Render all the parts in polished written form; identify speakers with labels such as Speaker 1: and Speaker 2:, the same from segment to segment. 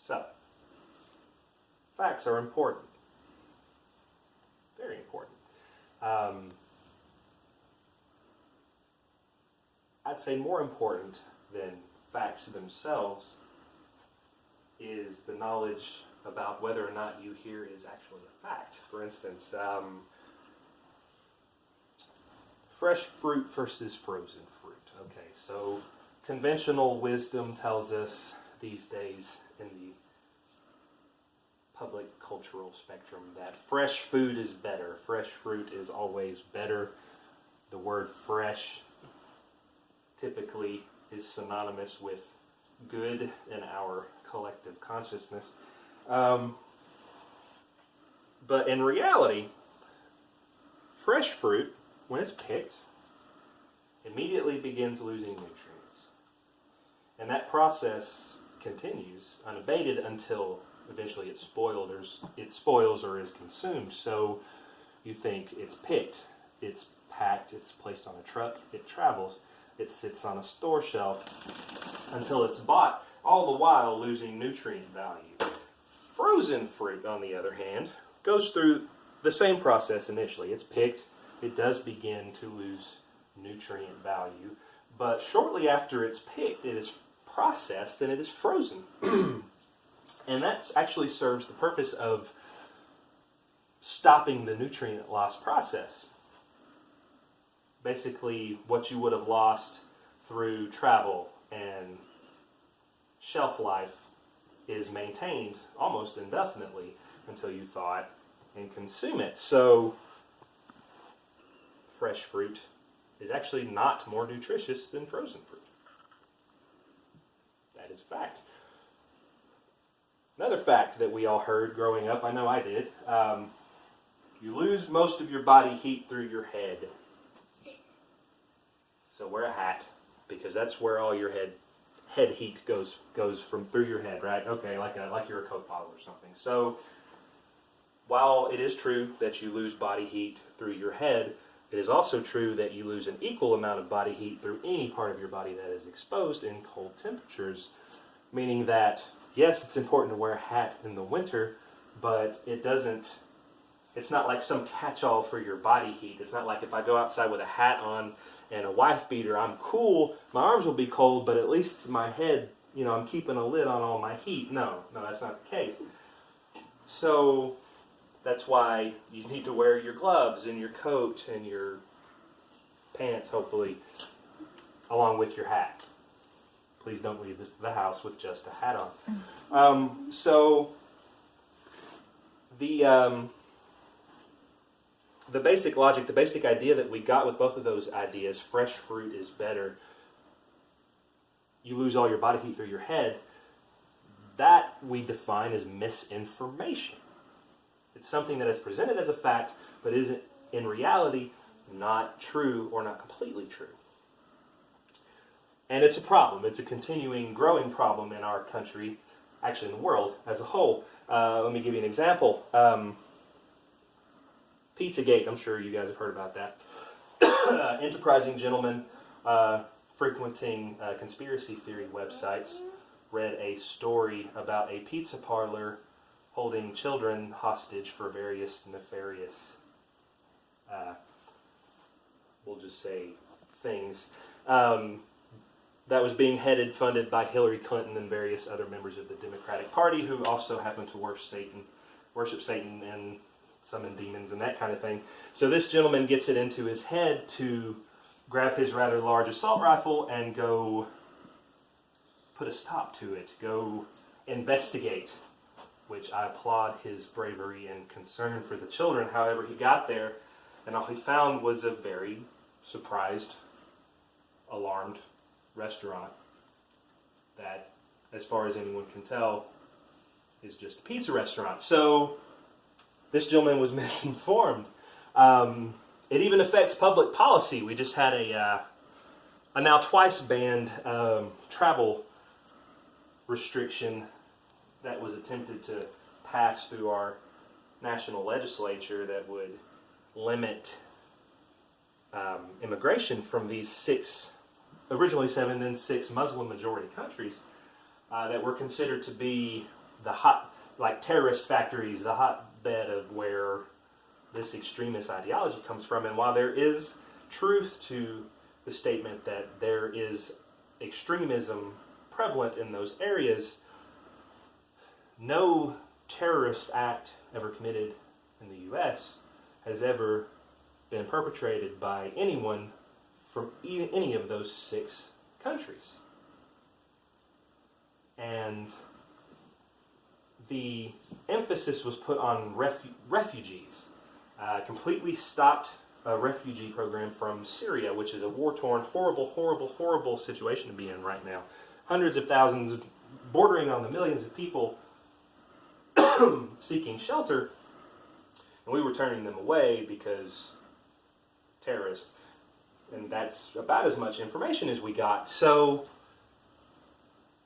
Speaker 1: So, facts are important. Very important. I'd say more important than facts themselves is the knowledge about whether or not you hear is actually a fact. For instance, fresh fruit versus frozen fruit. Okay, so conventional wisdom tells us these days in the public cultural spectrum that fresh food is better. Fresh fruit is always better. The word fresh typically is synonymous with good in our collective consciousness. But in reality, fresh fruit, when it's picked, immediately begins losing nutrients. And that process continues unabated until eventually it spoils or is consumed. So you think it's picked, it's packed, it's placed on a truck, it travels, it sits on a store shelf until it's bought, all the while losing nutrient value. Frozen fruit, on the other hand, goes through the same process initially. It's picked, it does begin to lose nutrient value, but shortly after it's picked, it is processed and it is frozen. And that actually serves the purpose of stopping the nutrient loss process. Basically, what you would have lost through travel and shelf life is maintained almost indefinitely until you thaw it and consume it. So, fresh fruit is actually not more nutritious than frozen fruit. That is a fact. Another fact that we all heard growing up, I know I did, you lose most of your body heat through your head. So wear a hat, because that's where all your head heat goes from through your head, right? Okay, like you're a Coke bottle or something. So while it is true that you lose body heat through your head, it is also true that you lose an equal amount of body heat through any part of your body that is exposed in cold temperatures, meaning that, yes, it's important to wear a hat in the winter, but it's not like some catch-all for your body heat. It's not like if I go outside with a hat on and a wife beater, I'm cool, my arms will be cold, but at least my head, I'm keeping a lid on all my heat. No, that's not the case. So that's why you need to wear your gloves and your coat and your pants, hopefully, along with your hat. Please don't leave the house with just a hat on. So the basic logic, the basic idea that we got with both of those ideas, fresh fruit is better, you lose all your body heat through your head, that we define as misinformation. It's something that is presented as a fact, but is in reality not true or not completely true. And it's a problem. It's a continuing, growing problem in our country, actually in the world as a whole. Let me give you an example. Pizzagate, I'm sure you guys have heard about that. Enterprising gentleman frequenting conspiracy theory websites read a story about a pizza parlor holding children hostage for various nefarious, we'll just say, things. That was being funded by Hillary Clinton and various other members of the Democratic Party who also happen to worship Satan and summon demons and that kind of thing. So this gentleman gets it into his head to grab his rather large assault rifle and go put a stop to it, go investigate, which I applaud his bravery and concern for the children. However, he got there and all he found was a very surprised, alarmed restaurant that, as far as anyone can tell, is just a pizza restaurant. So this gentleman was misinformed. It even affects public policy. We just had a now twice banned travel restriction that was attempted to pass through our national legislature that would limit immigration from these originally 7, then 6 Muslim majority countries that were considered to be terrorist factories, the hotbed of where this extremist ideology comes from. And while there is truth to the statement that there is extremism prevalent in those areas, no terrorist act ever committed in the U.S. has ever been perpetrated by anyone from any of those 6 countries. And the emphasis was put on refugees. Completely stopped a refugee program from Syria, which is a war-torn, horrible, horrible, horrible situation to be in right now. Hundreds of thousands, bordering on the millions of people seeking shelter, and we were turning them away because terrorists. And that's about as much information as we got. So,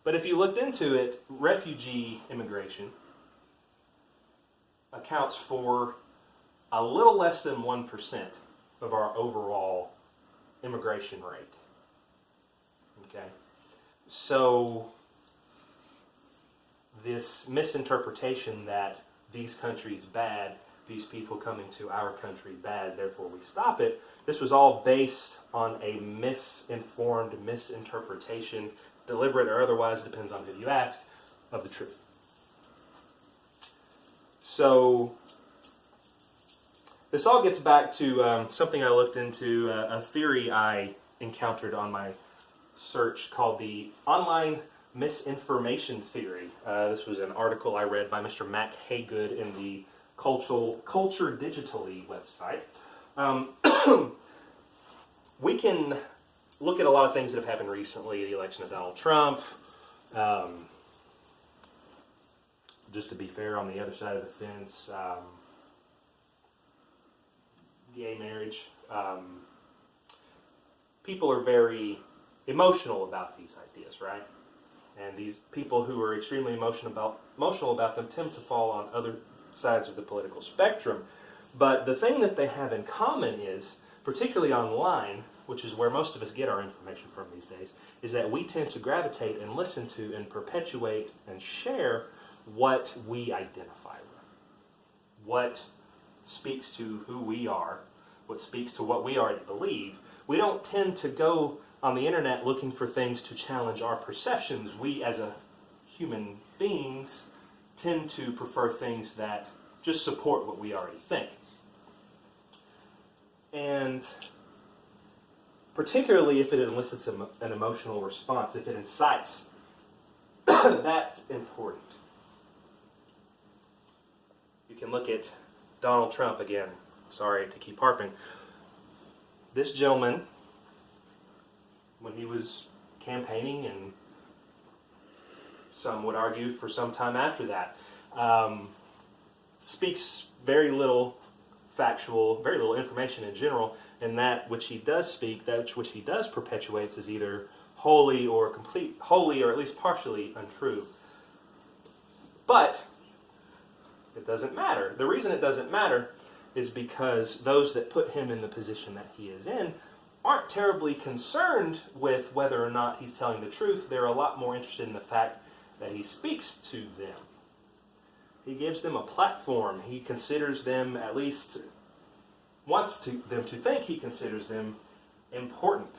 Speaker 1: but if you looked into it, refugee immigration accounts for a little less than 1% of our overall immigration rate. Okay? So, this misinterpretation that these countries bad, these people coming to our country bad, therefore we stop it, this was all based on a misinformed misinterpretation, deliberate or otherwise, depends on who you ask, of the truth. So, this all gets back to something I looked into, a theory I encountered on my search called the online misinformation theory. This was an article I read by Mr. Mac Haygood in the Culture Digitally website. We can look at a lot of things that have happened recently, the election of Donald Trump, just to be fair, on the other side of the fence, gay marriage. People are very emotional about these ideas, right? And these people who are extremely emotional about them tend to fall on other sides of the political spectrum. But the thing that they have in common is, particularly online, which is where most of us get our information from these days, is that we tend to gravitate and listen to and perpetuate and share what we identify with. What speaks to who we are, what speaks to what we already believe. We don't tend to go on the internet looking for things to challenge our perceptions. We, as a human beings, tend to prefer things that just support what we already think. And particularly if it elicits an emotional response, if it incites, that's important. You can look at Donald Trump again. Sorry to keep harping. This gentleman, when he was campaigning, and some would argue for some time after that, speaks very little factual, very little information in general, and that which he does speak, that which he does perpetuates, is either wholly or at least partially untrue. But it doesn't matter. The reason it doesn't matter is because those that put him in the position that he is in aren't terribly concerned with whether or not he's telling the truth. They're a lot more interested in the fact that he speaks to them. He gives them a platform. He considers them, at least wants them to think he considers them important,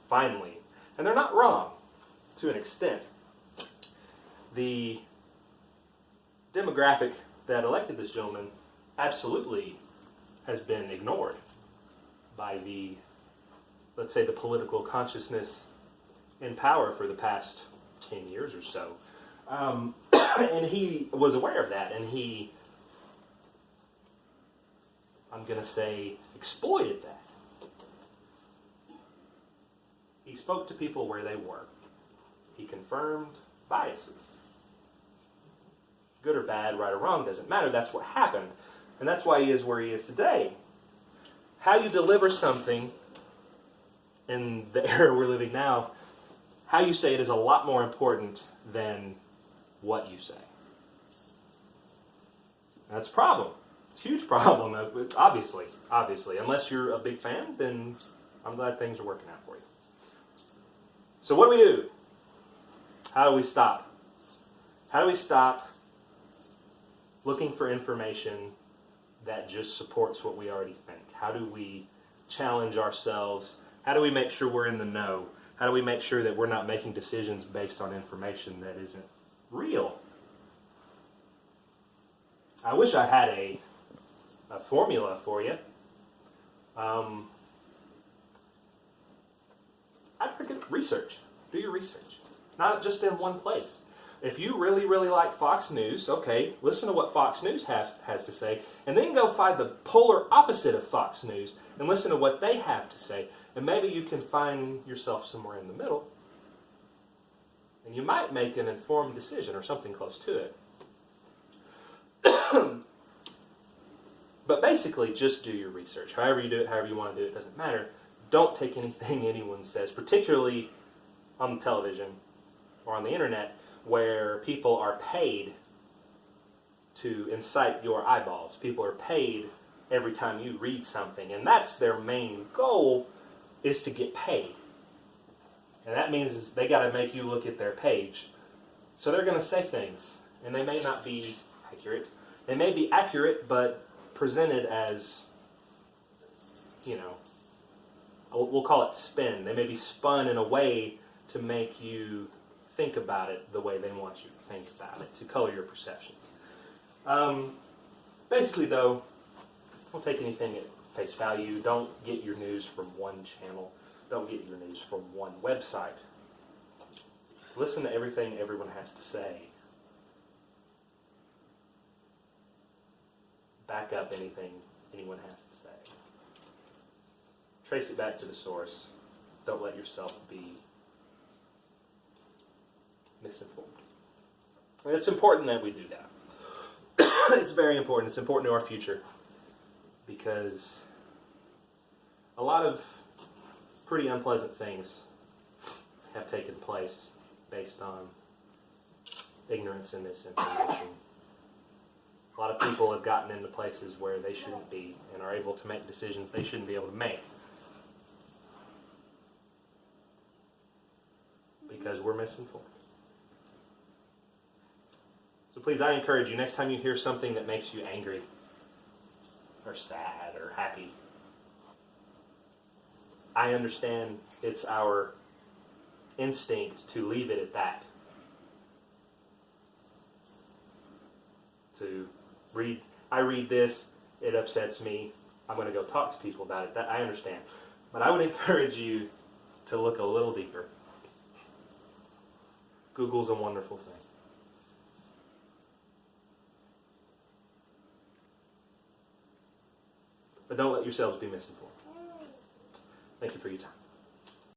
Speaker 1: finally. And they're not wrong, to an extent. The demographic that elected this gentleman absolutely has been ignored by the, let's say, the political consciousness in power for the past 10 years or so. And he was aware of that, and he, I'm going to say, exploited that. He spoke to people where they were. He confirmed biases. Good or bad, right or wrong, doesn't matter. That's what happened. And that's why he is where he is today. How you deliver something in the era we're living now, how you say it is a lot more important than what you say. That's a problem. It's a huge problem, obviously. Unless you're a big fan, then I'm glad things are working out for you. So what do we do? How do we stop How do we stop looking for information that just supports what we already think? How do we challenge ourselves? How do we make sure we're in the know? How do we make sure that we're not making decisions based on information that isn't real? I wish I had a formula for you. I'd recommend research. Do your research. Not just in one place. If you really, really like Fox News, okay, listen to what Fox News has to say, and then go find the polar opposite of Fox News and listen to what they have to say. And maybe you can find yourself somewhere in the middle, and you might make an informed decision or something close to it. But basically, just do your research. However you do it, however you want to do it, doesn't matter. Don't take anything anyone says, particularly on the television or on the internet, where people are paid to incite your eyeballs. People are paid every time you read something, and that's their main goal, is to get paid. And that means they got to make you look at their page. So they're going to say things, and they may not be accurate. They may be accurate, but presented as, we'll call it spin. They may be spun in a way to make you think about it the way they want you to think about it, to color your perceptions. Basically, though, don't take anything at face value. Don't get your news from one channel. Don't get your news from one website. Listen to everything everyone has to say. Back up anything anyone has to say. Trace it back to the source. Don't let yourself be misinformed. And it's important that we do that. It's very important. It's important to our future, because a lot of pretty unpleasant things have taken place based on ignorance and misinformation. A lot of people have gotten into places where they shouldn't be and are able to make decisions they shouldn't be able to make because we're misinformed. So please, I encourage you, next time you hear something that makes you angry or sad or happy, I understand it's our instinct to leave it at that. I read this, it upsets me, I'm going to go talk to people about it. That I understand. But I would encourage you to look a little deeper. Google's a wonderful thing. But don't let yourselves be misinformed. Thank you for your time.